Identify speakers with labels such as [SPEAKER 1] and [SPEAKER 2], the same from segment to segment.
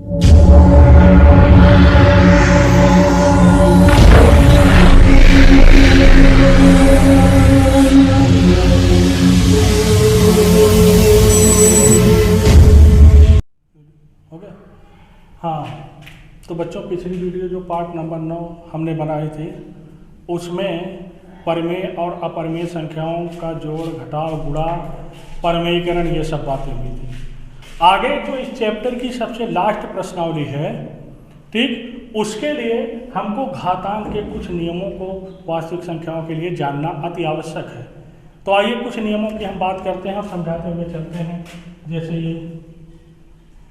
[SPEAKER 1] हो गया। हाँ, तो बच्चों पिछली वीडियो जो पार्ट नंबर 9 हमने बनाई थी उसमें परिमेय और अपरिमेय संख्याओं का जोड़, घटाव, गुणा, परिमेयीकरण ये सब बातें हुई थी। आगे जो इस चैप्टर की सबसे लास्ट प्रश्नावली है, ठीक, उसके लिए हमको घातांक के कुछ नियमों को वास्तविक संख्याओं के लिए जानना अति आवश्यक है। तो आइए कुछ नियमों की हम बात करते हैं और समझाते हुए चलते हैं। जैसे ये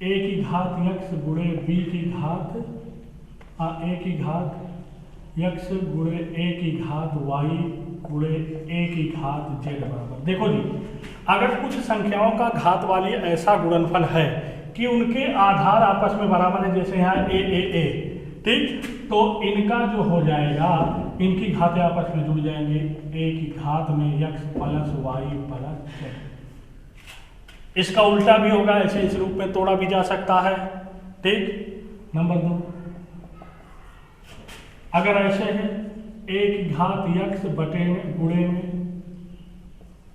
[SPEAKER 1] a की घात x गुणे b की घात a की घात x गुणे a की घात y गुणे a की घात z बराबर। देखो जी, अगर कुछ संख्याओं का घात वाली ऐसा गुणनफल है कि उनके आधार आपस में बराबर है, जैसे यहाँ a, ठीक, तो इनका जो हो जाएगा, इनकी घातें आपस में जुड़ जाएंगे, a की घात में x plus y plus z। इसका उल्टा भी होगा, ऐसे इस रूप में तोड़ा भी जा सकता है, ठीक। नंबर 2, अगर ऐसे है a की घात x बटे में गुणे में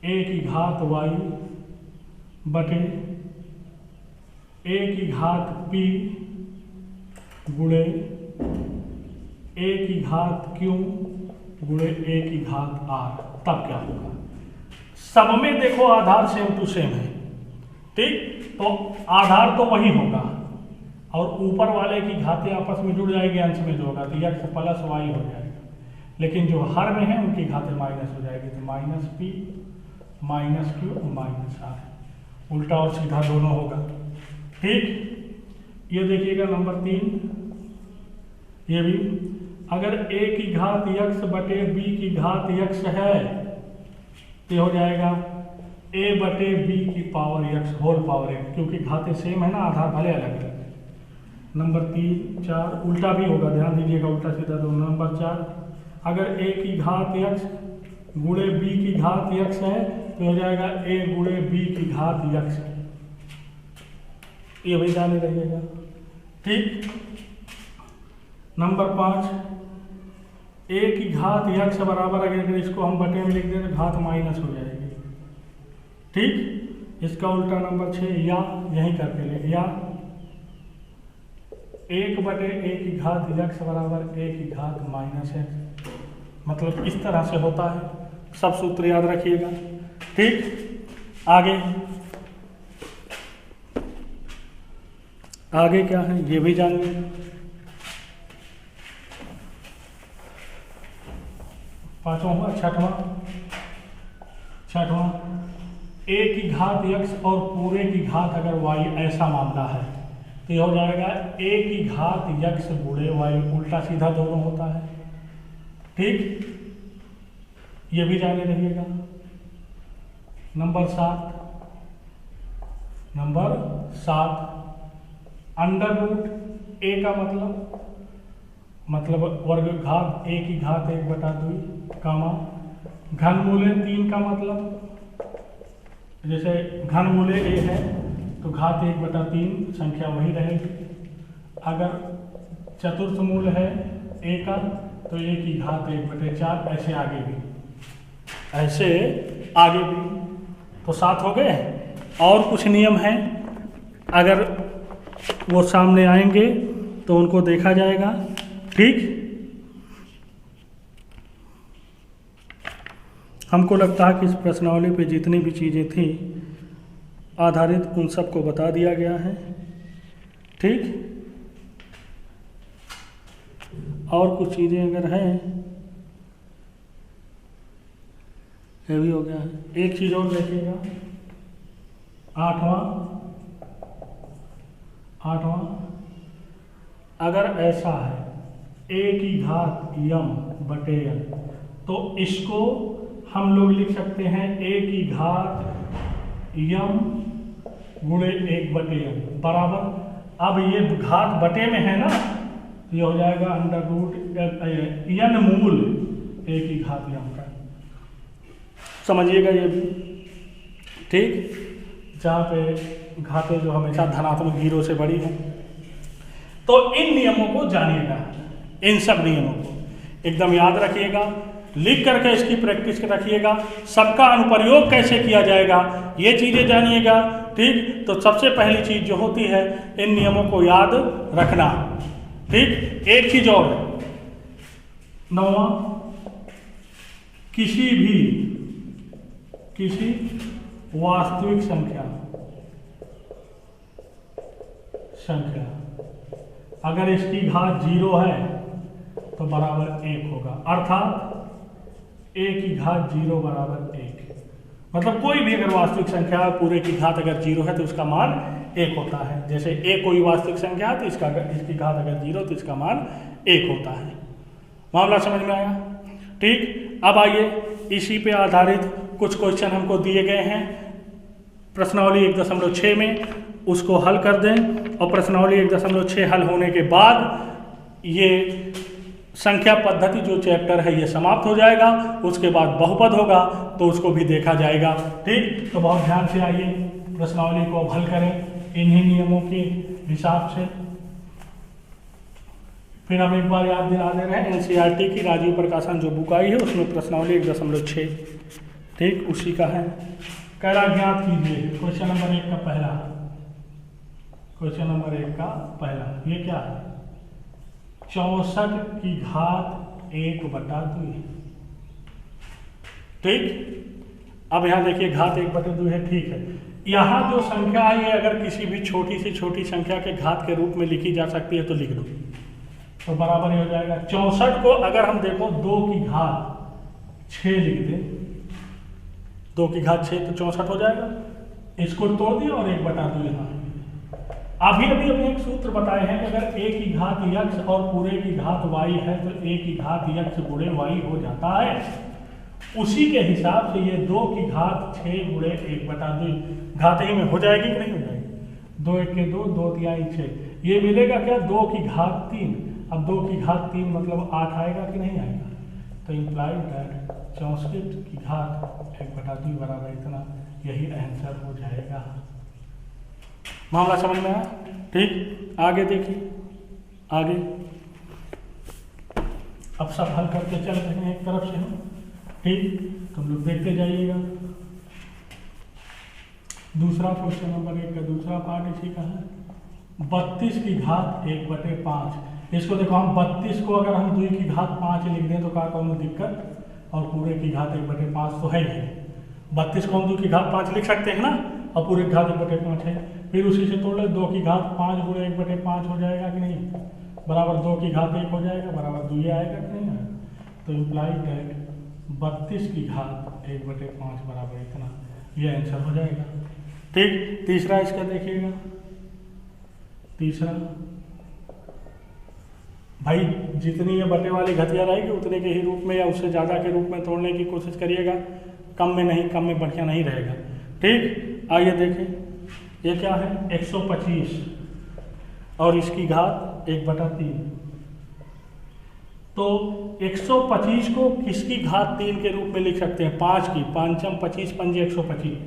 [SPEAKER 1] a की घात y बटे a की घात p गुणे a की घात q गुणे a की घात r, तब क्या होगा? सब में देखो आधार सेम टू सेम है, ठीक, तो आधार तो वही होगा और ऊपर वाले की घातें आपस में जुड़ जाएगी, अंश में जो होगा तो x प्लस y हो जाएगा। लेकिन जो हर में है उनकी घातें माइनस हो जाएगी, तो minus p minus q minus r, उल्टा और सीधा दोनों होगा, ठीक। ये देखिएगा नंबर 3, ये भी अगर a की घात x बटे b की घात x है तो हो जाएगा a बटे b की power x whole power x, क्योंकि घातें सेम है ना, आधार भले अलग है। नंबर 3, 4 उल्टा भी होगा, ध्यान दीजिएगा, उल्टा सीधा दोनों। नंबर 4, अगर a की घात x गुणे b की घात x है तो हो जाएगा a गुणे b की घात x, ये भी जाने रहिएगा, ठीक। नंबर 5, a की घात x बराबर, अगर इसको हम बटे में लिख दें तो घात माइनस हो जाएगी, ठीक। इसका उल्टा नंबर 6, या यही करके ले, या 1 बटे a की घात x बराबर a की घात माइनस x, मतलब इस तरह से होता है। सब सूत्र याद रखिएगा, ठीक। आगे क्या है ये भी जानिए। पांचवा, छठवां, a की घात x और पूरे की घात अगर y, ऐसा मामला है तो ये हो जाएगा a की घात x गुणे y, उल्टा सीधा दोनों होता है, ठीक, ये भी जाने रहिएगा। नंबर 7, अंडर रूट a का मतलब वर्ग घात a की घात 1/2 कामा घनमूले 3 का मतलब, जैसे घनमूले a है तो घात 1/3 संख्या वही रहेगी। अगर चतुर्थ मूल है a का तो a की घात 1/4, ऐसे आगे भी तो 7 हो गए। और कुछ नियम हैं, अगर वो सामने आएंगे तो उनको देखा जाएगा, ठीक। हमको लगता है कि इस प्रश्नावली पे जितनी भी चीज़ें थी आधारित, उन सबको बता दिया गया है, ठीक। और कुछ चीज़ें अगर हैं, ये भी हो गया है। एक चीज़ और देखिएगा, 8वां, अगर ऐसा है a की घात m बटे n, तो इसको हम लोग लिख सकते हैं a की घात m गुणे 1/n बराबर, अब ये घात बटे में है ना, ये हो जाएगा अंडर रूट n मूल a की घात m का, समझिएगा ये भी, ठीक। जहाँ पे घातें जो हमेशा धनात्मक 0 से बड़ी हैं, तो इन नियमों को जानिएगा, इन सब नियमों को एकदम याद रखिएगा, लिख करके इसकी प्रैक्टिस रखिएगा। सबका अनुप्रयोग कैसे किया जाएगा ये चीज़ें जानिएगा। ठीक, तो सबसे पहली चीज़ जो होती है इन नियमों को याद रखना। ठीक, एक चीज और, 9वां, किसी वास्तविक संख्या अगर इसकी घात 0 है तो बराबर 1 होगा, अर्थात a की घात 0 बराबर 1। मतलब कोई भी अगर वास्तविक संख्या पूरे की घात अगर 0 है तो उसका मान 1 होता है। जैसे a कोई वास्तविक संख्या है तो इसकी घात अगर 0 तो इसका मान 1 होता है। मामला समझ में आया? ठीक, अब आइए इसी पे आधारित कुछ क्वेश्चन हमको दिए गए हैं प्रश्नावली 1.6 में, उसको हल कर दें और प्रश्नावली 1.6 हल होने के बाद ये संख्या पद्धति जो चैप्टर है ये समाप्त हो जाएगा। उसके बाद बहुपद होगा तो उसको भी देखा जाएगा। ठीक, तो बहुत ध्यान से आइए प्रश्नावली को हल करें इन्हीं नियमों के हिसाब से। फिर हम एक बार याद दिला दे रहे हैं एनसीईआरटी की राजीव प्रकाशन जो बुक आई है उसमें प्रश्नावली 1.6 ठीक उसी का है। कह रहा ज्ञात कीजिए क्वेश्चन नंबर 1 का पहला, क्वेश्चन नंबर 1 का पहला ये क्या है? 64 की घात 1/2। ठीक, अब यहाँ देखिए घात 1/2 है। ठीक है, यहाँ जो संख्या है ये अगर किसी भी छोटी से छोटी संख्या के घात के रूप में लिखी जा सकती है तो लिख दो, तो बराबर ही हो जाएगा। 64 को अगर हम देखो 2 की घात 6 लिख दें, 2 की घात 6 तो 64 हो जाएगा। इसको तोड़ दिया और 1/2 यहाँ। अभी हमने एक सूत्र बताए हैं कि अगर a की घात x और पूरे की घात y है तो a की घात x गुणे y हो जाता है। उसी के हिसाब से ये 2 की घात 6 गुणे 1/2 घात ही में हो जाएगी कि नहीं हो जाएगी? 2 1 के 2, 2 3 6, ये मिलेगा क्या? 2 की घात 3। अब 2 की घात 3 मतलब 8 आएगा कि नहीं आएगा? तो इम्प्लाइड दैट 64 की घात 1/2 बराबर इतना, यही आंसर हो जाएगा। मामला समझ में आया? ठीक, आगे देखिए, आगे अब सब हल करके चल रहे हैं एक तरफ से हम। ठीक, तुम लोग देखते जाइएगा। दूसरा क्वेश्चन नंबर 1 का दूसरा पार्ट इसी का है। 32 की घात 1/5। इसको देखो, हम 32 को अगर हम 2 की घात 5 लिख दें तो क्या कोई दिक्कत? और पूरे की घात 1/5 तो है ही। 32 को हम 2 की घात 5 लिख सकते हैं ना, और पूरे की घात 1/5 है। फिर उसी से तोड़ ले, 2 की घात 5 गुणे 1/5 हो जाएगा कि नहीं? बराबर 2 की घात 1 हो जाएगा, बराबर 2 आएगा कि नहीं आएगा? तो इम्प्लाइड दैट 32 की घात 1/5 बराबर इतना, ये आंसर हो जाएगा। ठीक, तीसरा इसका देखिएगा। तीसरा भाई जितनी ये बटे वाली घटिया रहेगी उतने के ही रूप में या उससे ज़्यादा के रूप में तोड़ने की कोशिश करिएगा, कम में नहीं, कम में बढ़िया नहीं रहेगा। ठीक, आइए देखें ये क्या है? 125 और इसकी घात 1/3। तो 125 को किसकी घात 3 के रूप में लिख सकते हैं? 5 की, 5 25 5 125,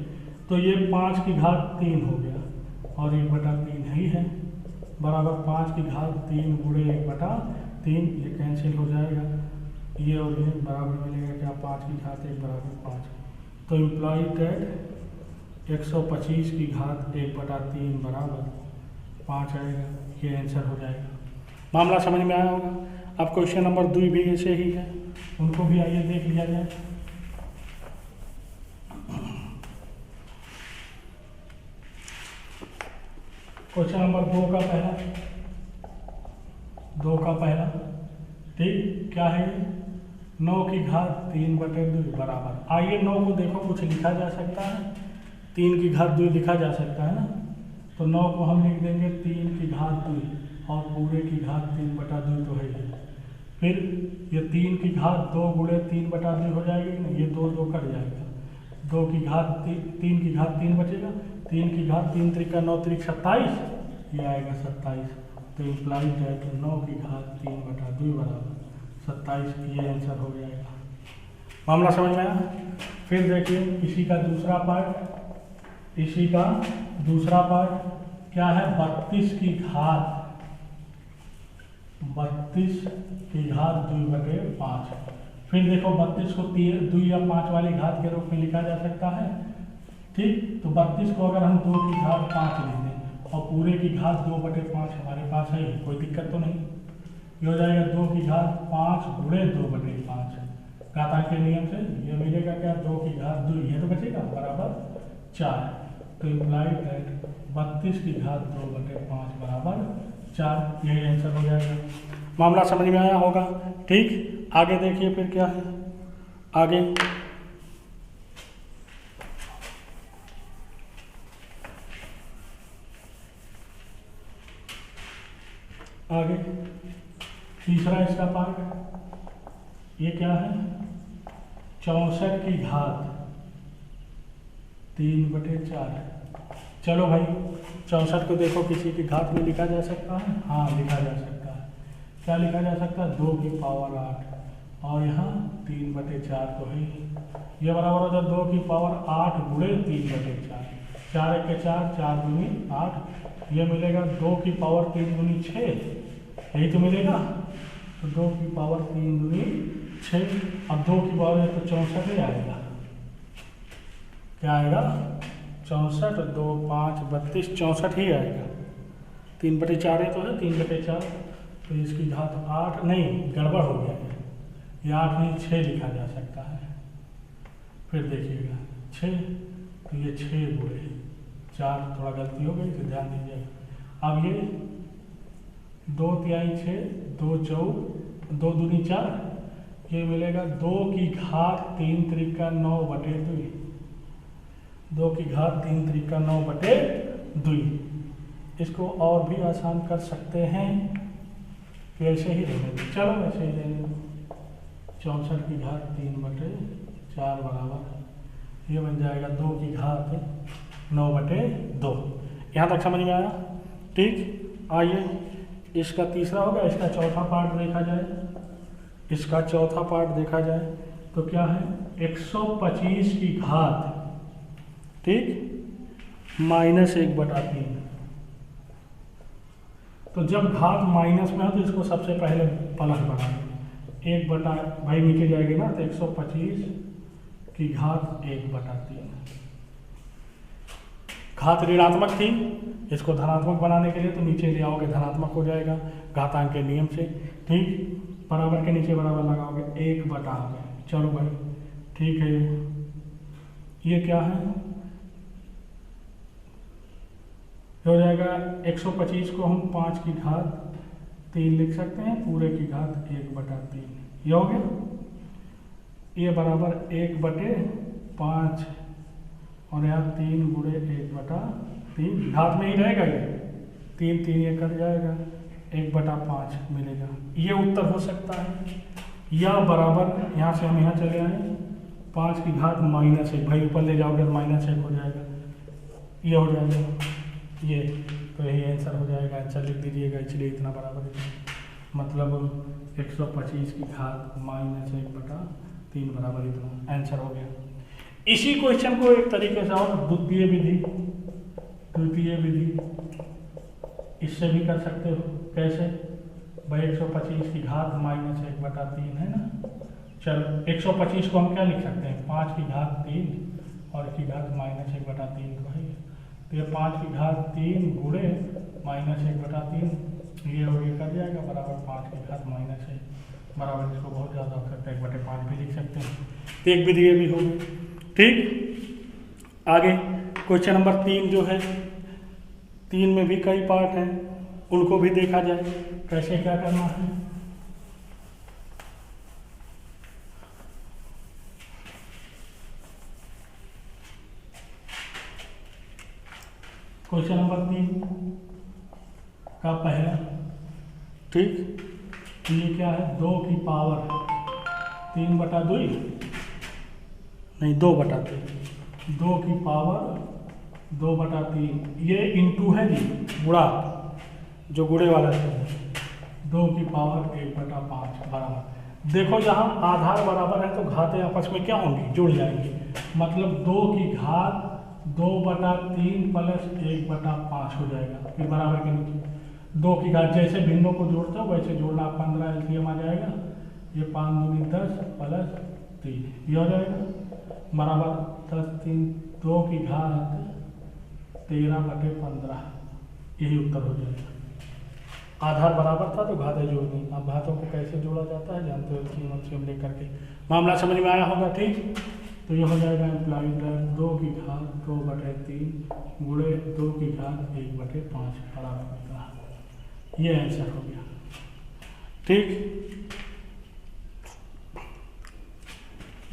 [SPEAKER 1] तो ये 5 की घात 3 हो गया और 1/3 ही है, बराबर 5 की घात 3 गुणे 1/3, ये कैंसिल हो जाएगा, ये और ये बराबर मिलेगा क्या? 5 की घात 1 बराबर 5। तो इम्प्लॉइड दैट 125 की घात 1/3 बराबर 5 आएगा, ये आंसर हो जाएगा। मामला समझ में आया होगा। अब क्वेश्चन नंबर 2 भी ऐसे ही है, उनको भी आइए देख लिया जाए। क्वेश्चन नंबर 2 का पहला ठीक क्या है? 9 की घात 3/2 बराबर। आइए 9 को देखो कुछ लिखा जा सकता है, 3 की घात 2 लिखा जा सकता है ना, तो 9 को हम लिख देंगे 3 की घात 2 और पूरे की घात 3/2 तो है। फिर ये 3 की घात 2 गुणे 3/2 हो जाएगी ना, ये 2 2 कट जाएगा, 2 की घात 3 की घात 3 बचेगा, 3 की घात 3 3 9 3 27, ये आएगा 27। तो इम्प्लाइड दैट 9 की घात 3/2 बराबर 27, ये आंसर हो जाएगा। मामला समझ में आया? फिर देखिए इसी का दूसरा पार्ट क्या है? 32 की घात 32 की घात 2/5। फिर देखो 32 को 2 या 5 वाली घात के रूप में लिखा जा सकता है। ठीक, तो 32 को अगर हम 2 की घात 5 लिख दें और पूरे की घात 2/5 हमारे पास है, कोई दिक्कत तो नहीं। ये हो जाएगा 2 की घात 5 गुणे 2/5 घातांक के नियम से। ये मिलेगा क्या, 2 की घात 2, ये तो बचेगा बराबर 4। तो इम्प्लाइड दैट 32 की घात 2/5 बराबर 4, यही आंसर हो जाएगा। मामला समझ में आया होगा। ठीक, आगे देखिए फिर क्या है। आगे आगे तीसरा इसका पार्ट, ये क्या है, 64 की घात 3/4। चलो भाई 64 को देखो किसी की घात में लिखा जा सकता है, हाँ लिखा जा सकता है। क्या लिखा जा सकता है, 2 की पावर 8 और यहाँ 3/4 तो है। ये बराबर हो जाए 2 की पावर 8 गुणे 3/4। 4 1 के 4, 4 दूनी 8। ये मिलेगा 2 की पावर 3 दूनी 6, यही तो मिलेगा। तो 2 की पावर 3 दूनी 6, अब 2 की पावर है तो 64 ही आएगा। क्या आएगा, 64, 2 5 32, 64 ही आएगा। 3/4 ही तो है, 3/4। तो इसकी घात 8 नहीं, गड़बड़ हो गया है, ये 8 नहीं 6 लिखा जा सकता है। फिर देखिएगा 6, तो ये 6 गुणे 4, थोड़ा गलती हो गई तो ध्यान दीजिएगा। अब ये 2 तिहाई 6, 2 चौक 2 दूनी 4, ये मिलेगा 2 की घात 3 त्रिका 9/2। 2 की घात 3 त्रिका 9/2। इसको और भी आसान कर सकते हैं, ऐसे ही रहने दो, चलो ऐसे ही रहने दो। 64 की घात 3/4 बराबर, ये बन जाएगा 2 की घात 9/2। यहाँ तक समझ में आया। ठीक, आइए इसका तीसरा होगा, इसका चौथा पार्ट देखा जाए। इसका चौथा पार्ट देखा जाए तो क्या है, 125 की घात, ठीक, -1/3। तो जब घात माइनस में हो तो इसको सबसे पहले प्लस बना दें। 1 बटा, भाई नीचे जाएगी ना, तो 125 की घात 1/3। घात ऋणात्मक थी, इसको धनात्मक बनाने के लिए तो नीचे ले आओगे धनात्मक हो जाएगा घातांक के नियम से। ठीक, बराबर के नीचे बराबर लगाओगे, 1/। चलो भाई ठीक है। ये क्या है, हो जाएगा 125 को हम 5 की घात 3 लिख सकते हैं, पूरे की घात 1/3। ये हो गया, ये बराबर 1/5 और यहाँ 3 गुणे 1/3, घात में ही रहेगा ये 3 3 ये कट जाएगा, 1/5 मिलेगा। ये उत्तर हो सकता है। या बराबर यहाँ से हम यहाँ चले आए, 5 की घात -1, भाई ऊपर ले जाओगे -1 हो जाएगा, ये हो जाएगा ये, तो यही आंसर हो जाएगा। आंसर लिख दीजिएगा, इसलिए इतना बराबर है, मतलब 125 की घात -1/3 बराबर इतना, आंसर हो गया। इसी क्वेश्चन को एक तरीके से और द्वितीय विधि इससे भी कर सकते हो। कैसे, भाई 125 की घात -1/3 है ना। चलो 125 को हम क्या लिख सकते हैं, 5 की घात 3 और की घात -1/3 तो है। तो ये 5 की घात 3 गुणे -1/3, ये और ये कर जाएगा बराबर 5 की घात -1 बराबर, इसको बहुत ज़्यादा हो सकता है 1/5 भी लिख सकते हैं। तो एक विधि ये भी होगी। ठीक, आगे क्वेश्चन नंबर 3 जो है, 3 में भी कई पार्ट हैं, उनको भी देखा जाए कैसे क्या करना है। क्वेश्चन नंबर 3 का पहला, ठीक, ये क्या है, 2 की पावर 3/2 नहीं 2/3, 2 की पावर 2/3, ये इंटू है जी, गुणा, जो गुणे वाला है, 2 की पावर 1/5 बराबर। देखो जहाँ आधार बराबर है तो घातें आपस में क्या होंगी, जुड़ जाएंगी, मतलब 2 की घात 2/3 + 1/5 हो जाएगा। फिर बराबर के नीचे 2 की घात, जैसे भिन्नों को जोड़ते हो वैसे जोड़ना। 15 एलसीएम आ जाएगा, ये 5 दूनी 10 प्लस 3 ये हो जाएगा बराबर 10 3 2 की घात 13/15, यही उत्तर हो जाएगा। आधार बराबर था तो घातें जोड़नी। अब घातों को कैसे जोड़ा जाता है जानते हो, एलसीएम लेकर के। मामला समझ में आया होगा, ठीक। तो ये हो जाएगा इम्प्लाइड दैट 2 की घात 2/3 गुणे 2 की घात 1/5 बराबर होता है। ये आंसर हो गया, ठीक।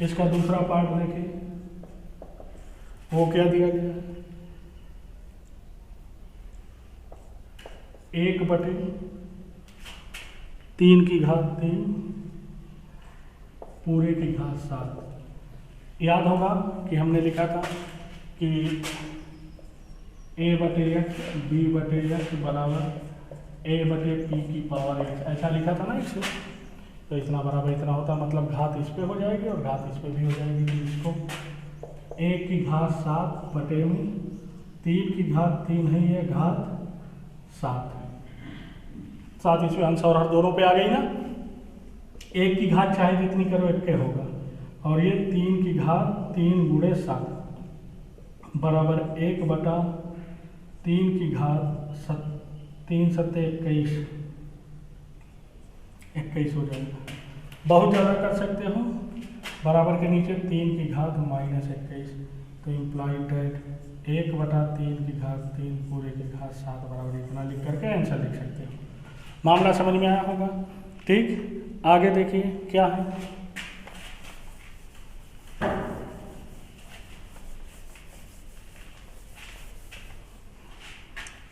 [SPEAKER 1] इसका दूसरा पार्ट देखिए, वो क्या दिया गया है, 1/3 की घात 3 पूरे की घात 7। याद होगा कि हमने लिखा था कि a/x b/x बराबर a/p की पावर x, ऐसा लिखा था ना इसे। तो इतना बराबर इतना होता, मतलब घात इस पे हो जाएगी और घात इस पे भी हो जाएगी। इसको 1 की घात 7 बटे में 3 की घात 3 है, ये घात 7 इसमें अंश और हर दोनों पे आ गई ना। 1 की घात चाहे जितनी करो 1 के होगा, और ये 3 की घात 3 गुणे 7 बराबर 1/3 की घात 3 7 21 हो जाएगा। बहुत ज़्यादा कर सकते हो, बराबर के नीचे 3 की घात -21, तो इम्प्लाइड दैट 1/3 की घात 3 पूरे की घात 7 बराबर इतना लिख करके आंसर लिख सकते हो। मामला समझ में आया होगा, ठीक। आगे देखिए क्या है,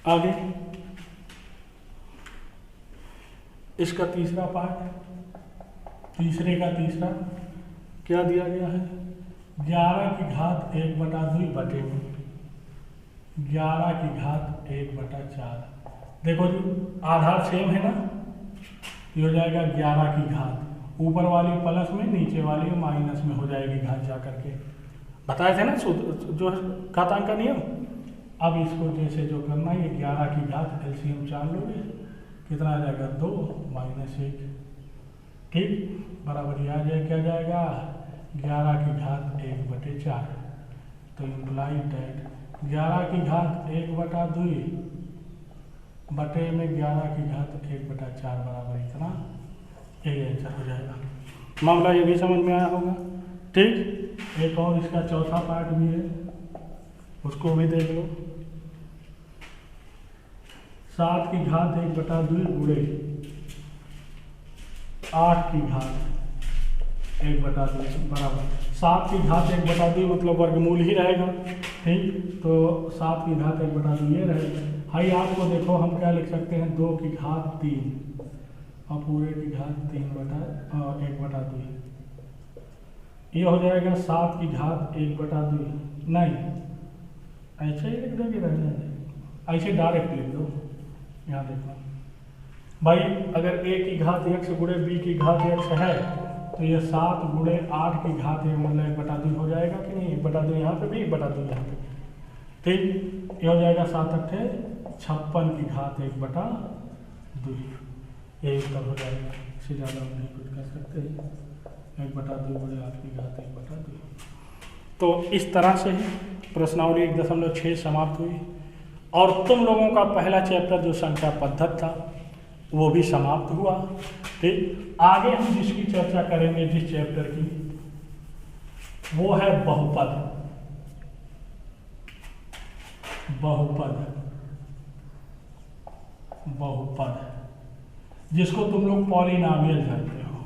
[SPEAKER 1] आगे इसका तीसरा पार्ट, तीसरे का तीसरा क्या दिया गया है, 11 की घात 1/2 बटे में 11 की घात 1/4। देखो जी आधार सेम है ना, ये हो जाएगा 11 की घात, ऊपर वाली प्लस में नीचे वाली माइनस में हो जाएगी घात जा करके, बताए थे ना जो घातांक का नियम। अब इसको जैसे जो करना है, ये 11 की घात एलसीएम 4 लोगे, कितना आ जाएगा 2 -1, ठीक बराबर ये आ जाए क्या जाएगा 11 की घात 1/4। तो इम्प्लाइड दैट 11 की घात 1/2 बटे में 11 की घात 1/4 बराबर इतना, यही आंसर हो जाएगा। मामला ये भी समझ में आया होगा, ठीक। एक और इसका चौथा पार्ट भी है, उसको भी देख लो। 7 की घात 1/2 गुणे 8 की घात 1/2 बराबर 7 की घात 1/2 मतलब वर्गमूल ही रहेगा, ठीक। तो 7 की घात 1/2 ये रहेगा। हाई आपको देखो हम क्या लिख सकते हैं, 2 की घात 3 और पूरे की घात 1/2, ये हो जाएगा 7 की घात 1/2। नहीं ऐसे ही लिख दोगे, रहने ऐसे डायरेक्ट लिख दो। यहाँ देखो भाई, अगर a की घात x गुणे b की घात x है तो ये 7 गुणे 8 की घात 1 मतलब 1/2 हो जाएगा कि नहीं, 1/2 यहाँ पे भी 1/2 यहाँ पे, ठीक। ये हो जाएगा 7 8 56 की घात 1/2, यही उत्तर हो जाएगा। इससे ज़्यादा हम नहीं कुछ कर सकते, 1/2 गुणे 8 की घात 1/2। तो इस तरह से ही प्रश्नावली 1.6 समाप्त हुई, और तुम लोगों का पहला चैप्टर जो संख्या पद्धति था वो भी समाप्त हुआ, ठीक। आगे हम जिसकी चर्चा करेंगे जिस चैप्टर की, वो है बहुपद। जिसको तुम लोग पॉलिनॉमियल जानते हो,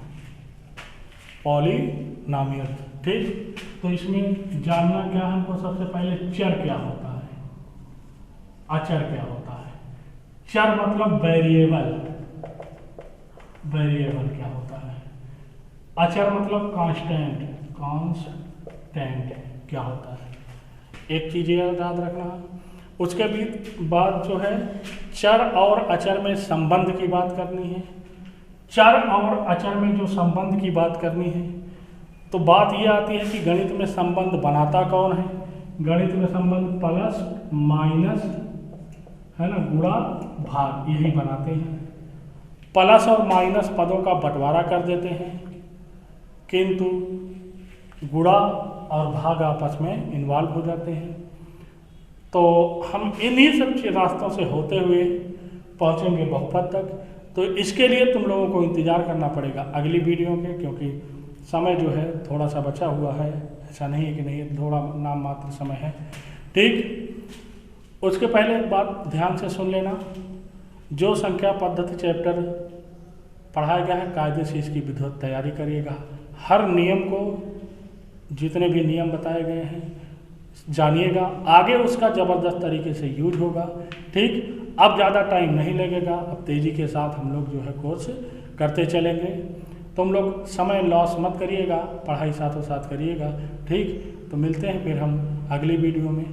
[SPEAKER 1] पॉलिनॉमियल, ठीक। तो इसमें जानना क्या है हमको, सबसे पहले चर क्या होता है, अचर क्या होता है। चर मतलब वेरिएबल क्या होता है, अचर मतलब कांस्टेंट क्या होता है। एक चीज याद रखना। उसके भी बाद जो है चर और अचर में संबंध की बात करनी है। चर और अचर में जो संबंध की बात करनी है, तो बात ये आती है कि गणित में संबंध बनाता कौन है। गणित में संबंध प्लस माइनस है ना, गुणा भाग यही बनाते हैं। प्लस और माइनस पदों का बंटवारा कर देते हैं, किंतु गुणा और भाग आपस में इन्वॉल्व हो जाते हैं। तो हम इन्हीं सब रास्तों से होते हुए पहुंचेंगे बहुपद तक। तो इसके लिए तुम लोगों को इंतज़ार करना पड़ेगा अगली वीडियो के, क्योंकि समय जो है थोड़ा सा बचा हुआ है, ऐसा नहीं है कि नहीं, थोड़ा नाम मात्र समय है। ठीक, उसके पहले एक बात ध्यान से सुन लेना, जो संख्या पद्धति चैप्टर पढ़ाया गया है कायदे से इसकी विधिवत तैयारी करिएगा। हर नियम को, जितने भी नियम बताए गए हैं जानिएगा, आगे उसका ज़बरदस्त तरीके से यूज होगा। ठीक, अब ज़्यादा टाइम नहीं लगेगा, अब तेज़ी के साथ हम लोग जो है कोर्स करते चलेंगे। तुम लोग समय लॉस मत करिएगा, पढ़ाई साथों साथ करिएगा। ठीक, तो मिलते हैं फिर हम अगली वीडियो में।